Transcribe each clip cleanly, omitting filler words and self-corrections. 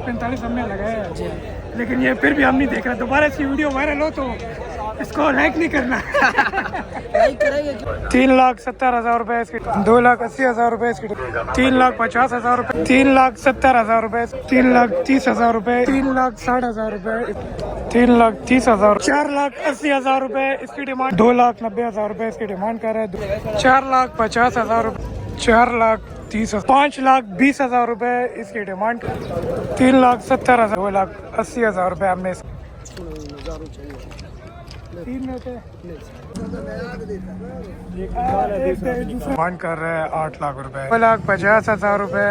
45 हमने लगाया है जी, लेकिन ये फिर भी हम नहीं देख रहे। दोबारा इसकी वीडियो वायरल हो तो इसको लाइक नहीं करना। लाइक करेंगे 3,70,000 रुपए इसकी, 2,80,000 रुपए इसकी, 3,50,000 रुपए, 3,70,000 रुपए, 3,30,000 रुपए, 3,60,000 रुपए, 3,30,000, 4,80,000 रुपए इसकी डिमांड, 2,90,000 रुपए इसकी डिमांड कर रहे हैं, 4,50,000 रुपए, 4,30,000, 5,20,000 रुपए इसकी डिमांड, 3,70,000, 2,80,000 रुपए हमने डिमांड कर रहे हैं 8 लाख रुपए, 2,50,000 रुपए,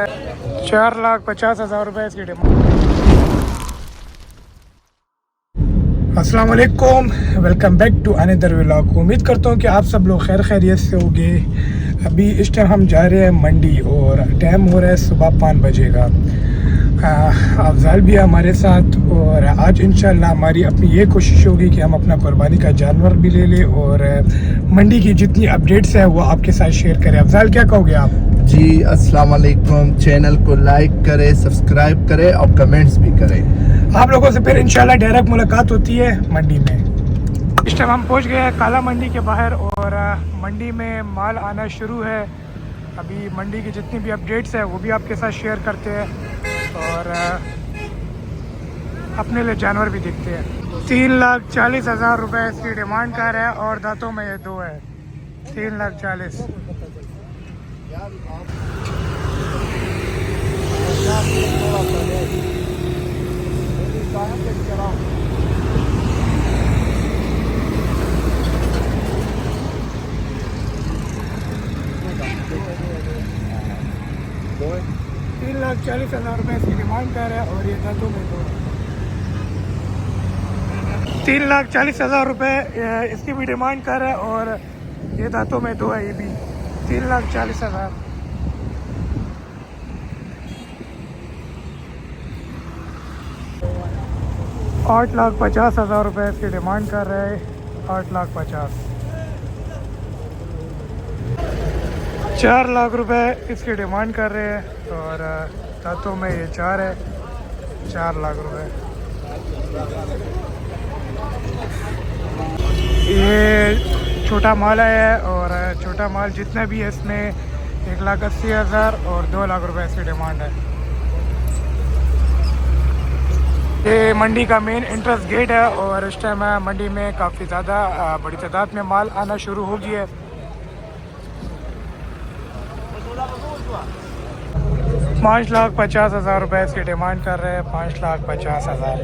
4,50,000 रुपए इसकी डिमांड। अस्सलाम वालेकुम, welcome back to another vlog. उम्मीद करता हूँ कि आप सब लोग खैर खैरियत से होंगे। अभी इस टाइम हम जा रहे हैं मंडी और टाइम हो रहा है सुबह 5 बजे का। अफजाल भी है हमारे साथ और आज इंशाल्लाह हमारी अपनी ये कोशिश होगी कि हम अपना कुर्बानी का जानवर भी ले लें और मंडी की जितनी अपडेट्स है वो आपके साथ शेयर करें। अफजाल क्या कहोगे आप? जी अस्सलाम वालेकुम, चैनल को लाइक करें, सब्सक्राइब करें और कमेंट्स भी करें। आप लोगों से फिर इंशाल्लाह डायरेक्ट मुलाकात होती है मंडी में। इस टाइम हम पहुंच गए हैं काला मंडी के बाहर और मंडी में माल आना शुरू है। अभी मंडी की जितनी भी अपडेट्स है वो भी आपके साथ शेयर करते हैं और अपने लिए जानवर भी देखते हैं। 3,40,000 रुपए इसकी डिमांड कर रहा है और दांतों में ये 2 है। 3,40,000। बोल 3,40,000 रुपए इसकी डिमांड कर रहा है और ये दांतों में 2। 3,40,000 रुपए इसकी भी डिमांड कर रहा है और ये दांतों में 2 है। ये भी 3,40,000। 8,50,000 रुपए इसकी डिमांड कर रहे हैं। 8,50,000। 4 लाख रुपए इसकी डिमांड कर रहे हैं और दांतों में ये 4 है। 4 लाख रुपए। ये छोटा माल है और छोटा माल जितना भी है इसमें 1,80,000 और 2 लाख रुपए इसकी डिमांड है। ये मंडी का मेन एंट्रेंस गेट है और इस टाइम मंडी में काफ़ी ज़्यादा बड़ी तादाद में माल आना शुरू हो गया है। 5,50,000 रुपए इसकी डिमांड कर रहे हैं। 5,50,000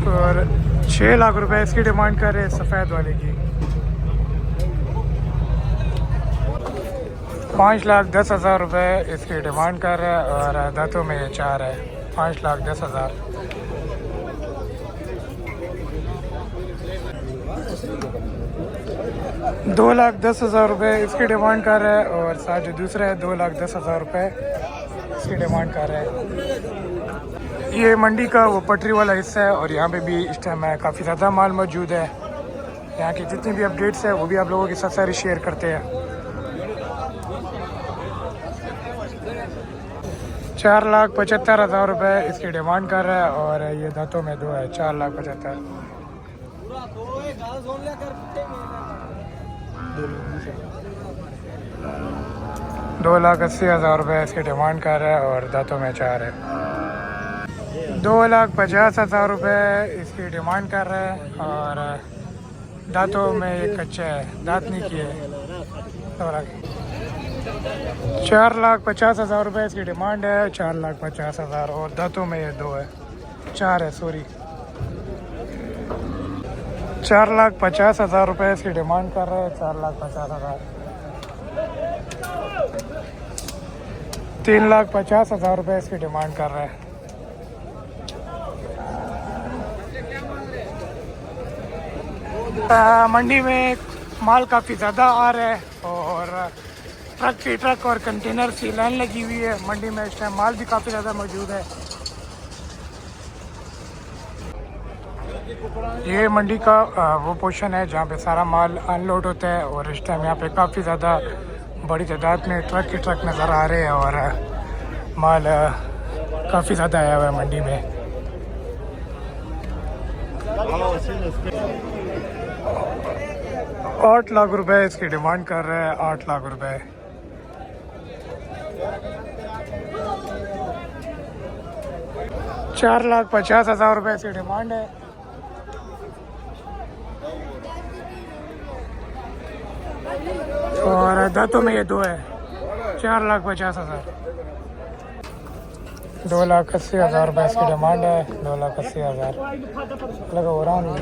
और 6 लाख रुपए इसकी डिमांड कर रहे हैं सफ़ेद वाले की। 5,10,000 रुपए इसकी डिमांड कर रहे हैं और दांतों में ये 4 है। 5,10,000। 2,10,000 रुपए इसकी डिमांड कर रहा है और साथ जो दूसरा है 2,10,000 रुपए इसकी डिमांड कर रहा है। ये मंडी का वो पटरी वाला हिस्सा है और यहाँ पे भी इस टाइम काफ़ी ज़्यादा माल मौजूद है। यहाँ की जितनी भी अपडेट्स है वो भी आप लोगों के साथ सारी शेयर करते हैं। 4,75,000 रुपए इसकी डिमांड कर रहा है और ये दांतों में 2 है। 4,75,000। 2,80,000 रुपए इसकी डिमांड कर रहा है और दांतों में 4 है। 2,50,000 रुपए इसकी डिमांड कर रहा है और दांतों में एक कच्चा है, दांत नहीं किए। 4,50,000 रुपए इसकी डिमांड है। 4,50,000 और दांतों में ये 2 है। 4 है, सॉरी। 4,50,000 रुपए इसकी डिमांड कर रहे हैं। 4,50,000। 3,50,000 रुपए इसकी डिमांड कर रहे हैं। मंडी में माल काफ़ी ज़्यादा आ रहा है और ट्रक की ट्रक और कंटेनर की लाइन लगी हुई है। मंडी में इस टाइम माल भी काफ़ी ज़्यादा मौजूद है। ये मंडी का वो पोर्शन है जहाँ पे सारा माल अनलोड होता है और इस टाइम यहाँ पे काफ़ी ज़्यादा बड़ी तादाद में ट्रक के ट्रक नज़र आ रहे हैं और माल काफ़ी ज़्यादा आया हुआ है मंडी में। 8 लाख रुपए इसकी डिमांड कर रहे हैं, 8 लाख रुपए। 4,50,000 रुपए इसकी डिमांड है। और दांतों में ये दो है, 4,50,000। 2,80,000 रुपये इसकी डिमांड है, 2,80,000 लगा हो रहा हूँ।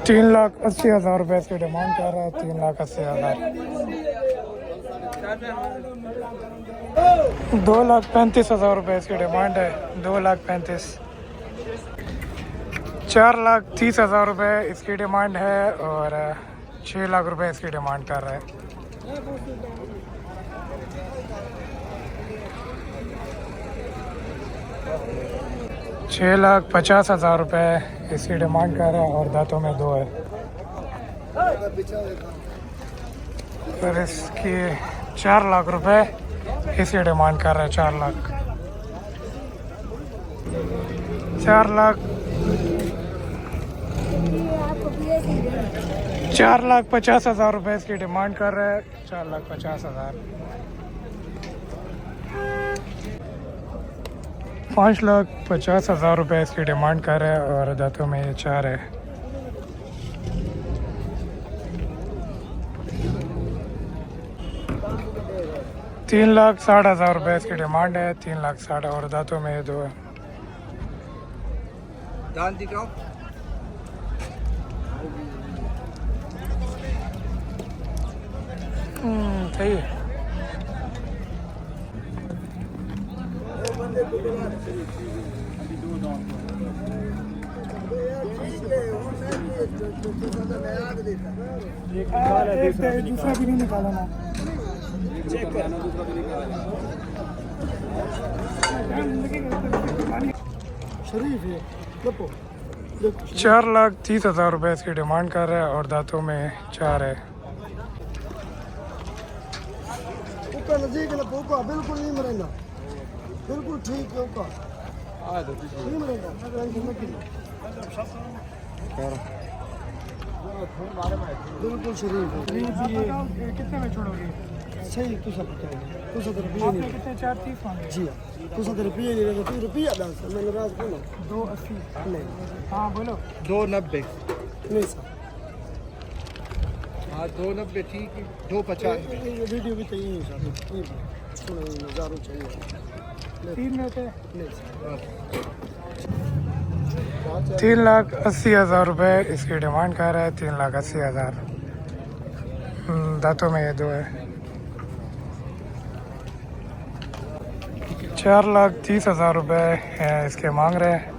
3,80,000 रुपये इसकी डिमांड कर रहा है, 3,80,000। 2,35,000 रुपये इसकी डिमांड है, 2,35,000। 4,30,000 रुपये इसकी डिमांड है और 6 लाख रुपए इसकी डिमांड कर रहा है। 6,50,000 रुपये इसकी डिमांड कर रहा है और दांतों में दो है। और इसकी 4 लाख रुपए इसकी डिमांड कर रहा है, 4 लाख। 4,50,000 रुपये इसकी डिमांड कर रहा है, 4,50,000। 5,50,000 रुपये इसकी डिमांड कर रहा है और दांतों में ये 4 है। 3,60,000 रुपये इसकी डिमांड है, 3,60,000 और दांतों में ये दो है। सही है। दूसरा भी नहीं निकाला ना, शरीफ है। 4,30,000 रुपये इसकी डिमांड कर रहा है और दांतों में 4 है। बिल्कुल नहीं मरेगा, बिल्कुल ठीक है। नहीं मरेगा, बिल्कुल शरीफ है। कितने में छोड़ोगे? सही तो सब तो 70 रुपये नहीं। कितने? 4,30 मांगे जी तो 70 रुपये नहीं रहेगा, 3 रुपया डाल सर। मैंने राज बोलो 2,80 नहीं। हाँ बोलो 2,90 नहीं सर, हाँ 2,90 ठीक है। 2,50 वीडियो भी चाहिए सर, 1,000 चाहिए। 3 में थे। नहीं सर, 3,80,000 रुपये इसकी डिमांड कर रहा है, 3,80,000। दांतों में ये दो है। 4,30,000 रुपये इसके मांग रहे हैं,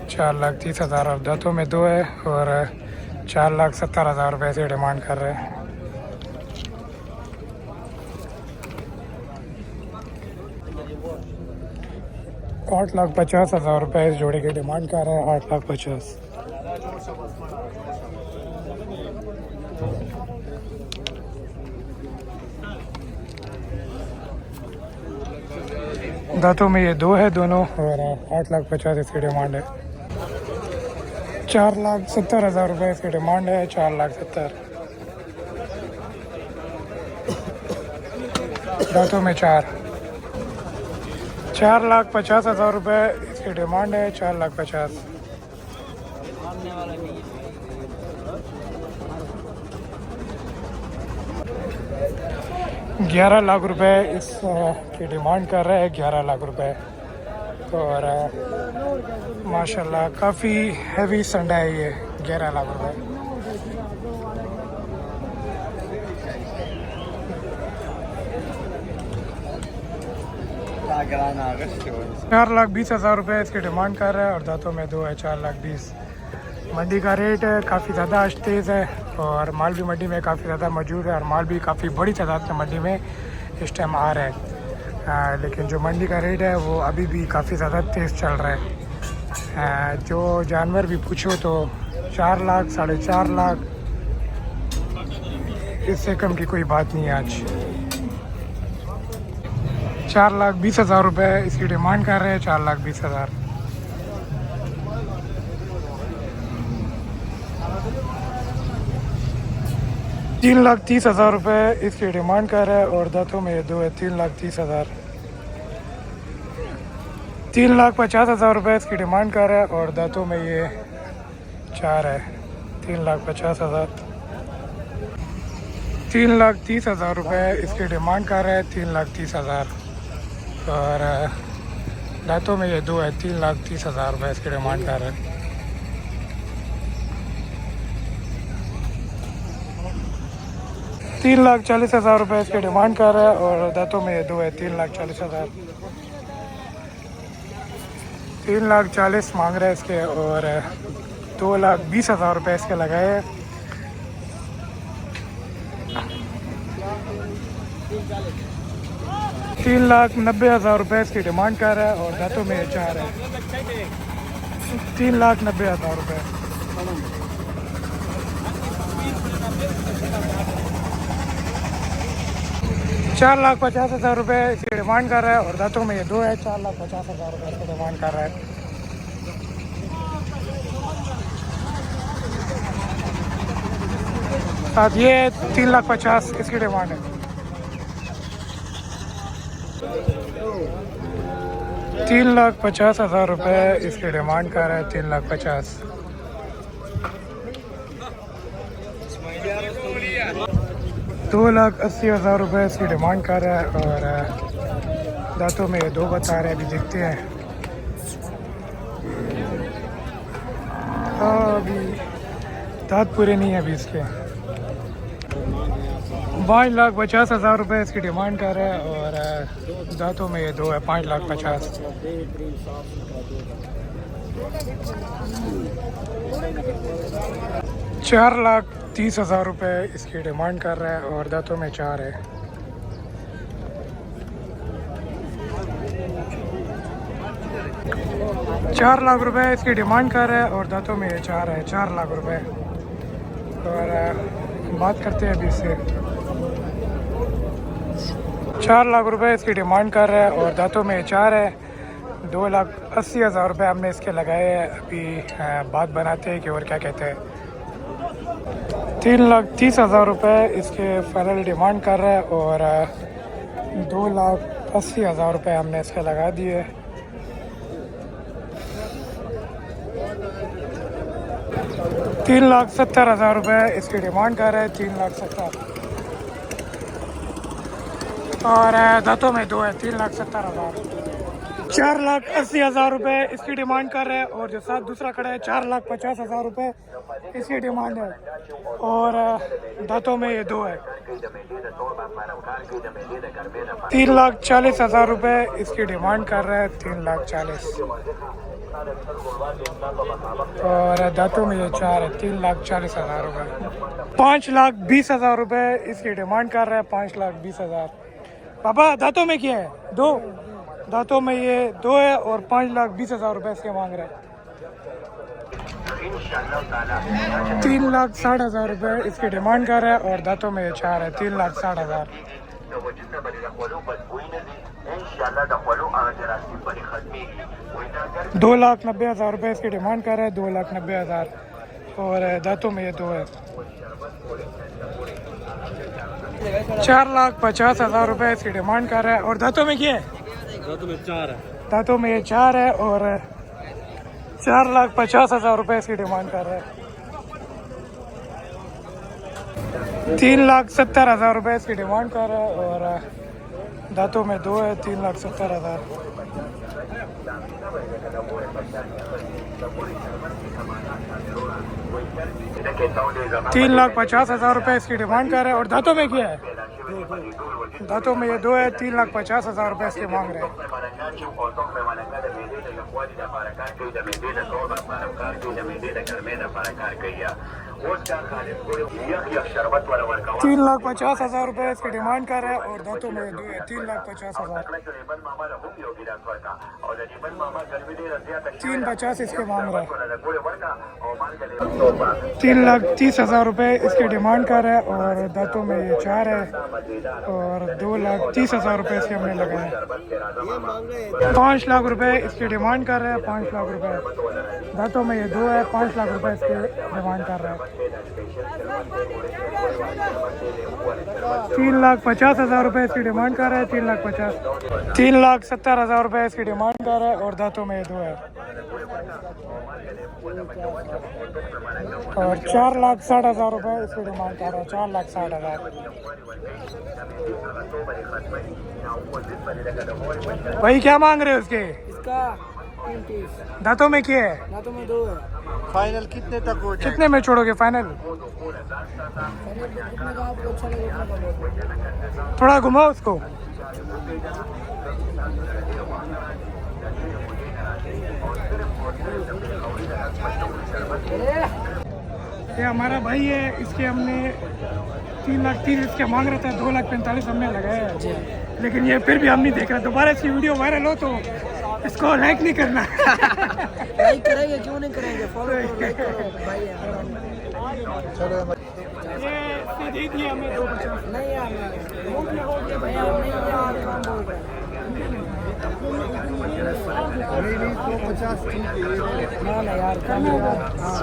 4,30,000 और दांतों में दो है और 4,70,000 रुपये से डिमांड कर रहे हैं। 8,50,000 रुपये इस जोड़े की डिमांड कर रहे हैं, 8,50,000। दांतों में ये दो है दोनों और 8,50,000 इसकी डिमांड है। 4,70,000 रुपये इसकी डिमांड है, 4,70,000। दांतों में 4,50,000 रुपये इसकी डिमांड है, 4,50,000। 11 लाख रुपए इस की डिमांड कर रहा है, 11 लाख रुपए। और माशाल्लाह काफ़ी हैवी संडा है ये, 11 लाख रुपए। 4,20,000 रुपये इसकी डिमांड कर रहा है और दांतों में दो है, 4,20,000। मंडी का रेट काफ़ी ज़्यादा आज तेज़ है और माल भी मंडी में काफ़ी ज़्यादा मौजूद है और माल भी काफ़ी बड़ी तादाद में मंडी में इस टाइम आ रहा है। लेकिन जो मंडी का रेट है वो अभी भी काफ़ी ज़्यादा तेज़ चल रहा है। जो जानवर भी पूछो तो 4 लाख, 4.5 लाख, इससे कम की कोई बात नहीं है आज। 4,20,000 रुपये इसकी डिमांड कर रहे हैं। 4,20,000। 3,30,000 रुपये इसकी डिमांड कर रहा है और दांतों में ये दो है। 3,30,000। 3,50,000 रुपये इसकी डिमांड कर रहा है और दांतों में ये 4 है। 3,50,000। 3,30,000 रुपये इसकी डिमांड कर रहा है। 3,30,000 और दांतों में ये दो है। 3,30,000 रुपये इसकी डिमांड कर रहा है। 3,40,000 रुपये इसकी डिमांड कर रहा है और दांतों में ये दो है। 3,40,000। 3,40,000 मांग रहा है इसके और 2,20,000 रुपये इसके लगाए हैं। 3,90,000 रुपये इसकी डिमांड कर रहा है और दांतों में 4 है। 3,90,000 रुपये। 4,50,000 रुपये इसकी डिमांड कर रहा है और दांतों में ये दो है। 4,50,000 रुपये इसकी डिमांड कर रहा है। साथ ये 3,50,000 इसकी डिमांड है। 3,50,000 रुपये इसकी डिमांड कर रहा है। 3,50,000। 2,80,000 रुपये इसकी डिमांड कर रहा है और दांतों में दो बता रहे हैं। अभी देखते हैं। अभी दांत पूरे नहीं है अभी इसके। 5,50,000 रुपये इसकी डिमांड कर रहा है और दांतों में ये दो है। 5,50,000। 4,30,000 रुपये इसकी डिमांड कर रहा है और दांतों में 4 है। 4,00,000 रुपये इसकी डिमांड कर रहा है और दांतों में 4 है। 4,00,000 रुपये और बात करते हैं अभी इससे। 4,00,000 रुपये इसकी डिमांड कर रहा है और दांतों में 4 है। 2,80,000 रुपये हमने इसके लगाए हैं। अभी बात बनाते हैं कि और क्या कहते हैं। 3,30,000 रुपये इसके फाइनल डिमांड कर रहा है और 2,80,000 रुपये हमने इसके लगा दिए। 3,70,000 रुपये इसकी डिमांड कर रहा है। 3,70,000 और दांतों में दो है। 3,70,000। 4,80,000 रुपये इसकी डिमांड कर रहे हैं और जो साथ दूसरा खड़ा है 4,50,000 रुपये इसकी डिमांड है और दांतों में ये दो है। 3,40,000 रुपये इसकी डिमांड कर रहा है। 3,40,000 और दांतों में ये 4 है। 3,40,000 रुपये। 5,20,000 रुपये इसकी डिमांड कर रहा है। 5,20,000। पापा दांतों में क्या है? दो दांतों में ये दो है और 5,20,000 रुपये इसके मांग रहे हैं। 3,60,000 रुपये इसकी डिमांड कर रहा है और दांतों में ये 4 है। 3,60,000। 2,90,000 रुपये इसकी डिमांड कर रहा है। 2,90,000 और दांतों में ये दो है। 4,50,000 रुपये इसकी डिमांड कर रहा है और दांतों में क्या है? दांतों में 4 है। दांतों में ये 4 है और 4,50,000 रुपये इसकी डिमांड कर रहा है। 3,70,000 रुपये इसकी डिमांड कर रहा है और दांतों में दो है। 3,70,000। 3,50,000 रुपये इसकी डिमांड कर रहा है और दांतों में क्या है? दांतों में ये दो है। 3,50,000 रुपये इसके मांग रहे हैं। 3,50,000 रुपए इसकी डिमांड कर रहा है और दांतों में 3,50,000। 3,50,000 इसके मांग रहा है। 3,30,000 रुपए इसकी डिमांड कर रहा है और दांतों में ये 4 है और 2,30,000 रुपए इसके हमने लगाए। 5 लाख रुपए इसकी डिमांड कर रहा है। 5 लाख रुपए दांतों में ये 2 है। 5 लाख रुपए इसकी डिमांड कर रहा है। 3,50,000 रुपए इसकी डिमांड कर रहा है। 3,50,000। 3,70,000 रुपए इसकी डिमांड कर रहा है और दांतों में ये 2 है। और 4,60,000 रुपए इसकी डिमांड कर रहा है। 4,60,000। भाई क्या मांग रहे हो उसके? इसका 33। दांतों में क्या है? दांतों में 2 है। फाइनल कितने तक हो जाए? कितने में छोड़ोगे फाइनल? कितने का आपको अच्छा लगे उतना का बोलो। थोड़ा घुमाओ उसको। ये हमारा भाई है, इसके हमने 3,30,000 इसके मांग रहा था। 2,45,000 हमने लगाया है, लेकिन ये फिर भी हम नहीं देख रहे। दोबारा इसकी वीडियो वायरल हो तो इसको लाइक नहीं करना। लाइक करेंगे, क्यों नहीं करेंगे? फॉलो करो, लाइक करो भाई। ये दे दिए हमें 2,50,000। नहीं यार, हो गया भैया, हम नहीं यार काम बोल रहे हैं। नहीं 250 ठीक है। ना यार कम है यार। हाँ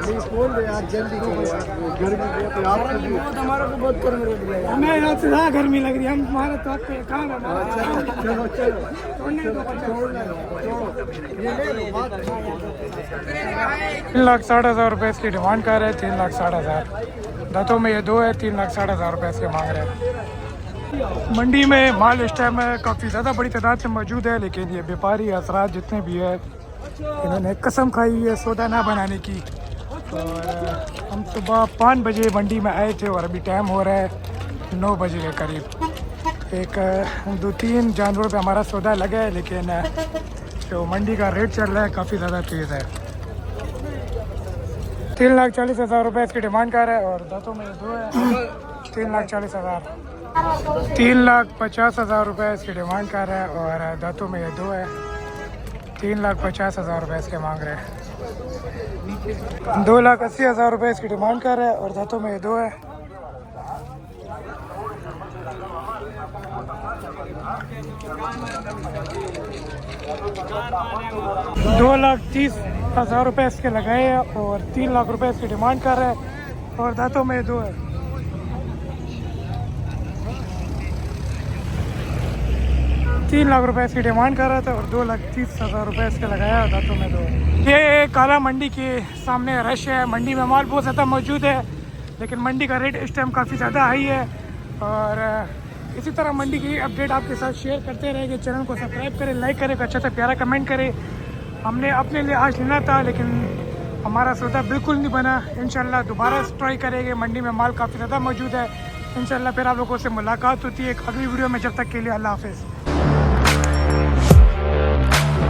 प्लीज बोल दे यार, जल्दी करो यार, गर्मी बहुत है आपको भी। बहुत हमारा को बहुत गर्मी लग रही है। हमें यहाँ से ज़्यादा गर्मी लग रही है। हम हमारा तो आपके काम है। चलो चलो 3,60,000 रुपए इसकी डिमांड कर रहे हैं। 3,60,000 दांतों में ये 2 है। 3,60,000 रुपए इसके मांग रहे हैं। मंडी में माल इस टाइम काफ़ी ज़्यादा बड़ी तादाद से मौजूद है, लेकिन ये व्यापारी असरात जितने भी है इन्होंने कसम खाई हुई है सौदा ना बनाने की। और हम सुबह 5 बजे मंडी में आए थे और अभी टाइम हो रहा है 9 बजे के करीब। एक 2-3 जानवरों पे हमारा सौदा लगा है, लेकिन जो मंडी का रेट चल रहा है काफ़ी ज़्यादा तेज़ है। 3,40,000 रुपये इसकी डिमांड कर रहा है और दांतों में 2 है। 3,40,000। 3,50,000 रुपये इसकी डिमांड कर रहा है और दांतों में ये 2 है। 3,50,000 रुपये इसके मांग रहे हैं। 2,80,000 रुपये इसकी डिमांड कर रहा है और दांतों में ये 2 है। 2,30,000 रुपये इसके लगाए हैं और 3 लाख रुपये इसकी डिमांड कर रहा है और दांतों में 2 है। 3 लाख रुपए इसकी डिमांड कर रहा था और 2,30,000 रुपये इसके लगाया और दांतों में 2 है। ये काला मंडी के सामने रश है। मंडी में माल बहुत ज़्यादा मौजूद है, लेकिन मंडी का रेट इस टाइम काफ़ी ज़्यादा हाई है। और इसी तरह मंडी की अपडेट आपके साथ शेयर करते रहेंगे। चैनल को सब्सक्राइब करें, लाइक करें, अच्छा सा प्यारा कमेंट करें। हमने अपने लिए आज लेना था, लेकिन हमारा सौदा बिल्कुल नहीं बना। इंशाल्लाह दोबारा ट्राई करेंगे। मंडी में माल काफ़ी ज़्यादा मौजूद है। इंशाल्लाह फिर आप लोगों से मुलाकात होती है एक अगली वीडियो में। जब तक के लिए अल्लाह हाफिज़।